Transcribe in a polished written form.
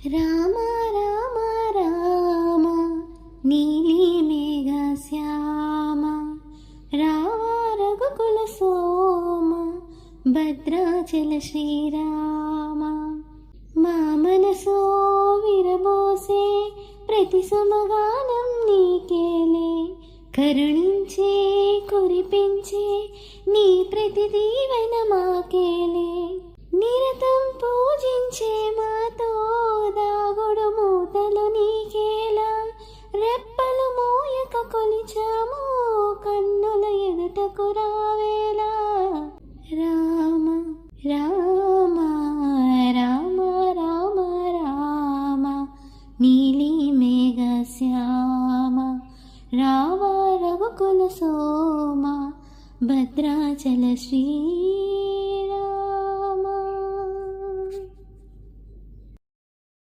రామ రామ రామ నీలి మేఘ శ్యామ రావ రఘుకుల సోమ భద్రాచల శ్రీరామ మా మనసో విరబోసే ప్రతి సమగానం నీకేలే కరుణించే కురిపించే నీ ప్రతి దీవెన మాకేలే నిరతం పూజించే మాతో దాగుడు మూతలు నీకేలా రెప్పలు మోయక కొలిచాము కన్నుల ఎదుటకు రావేలా రామ రామ రామ రామ రామ నీలి మేఘ శ్యామ రావ రఘుకుల సోమ భద్రాచల శ్రీ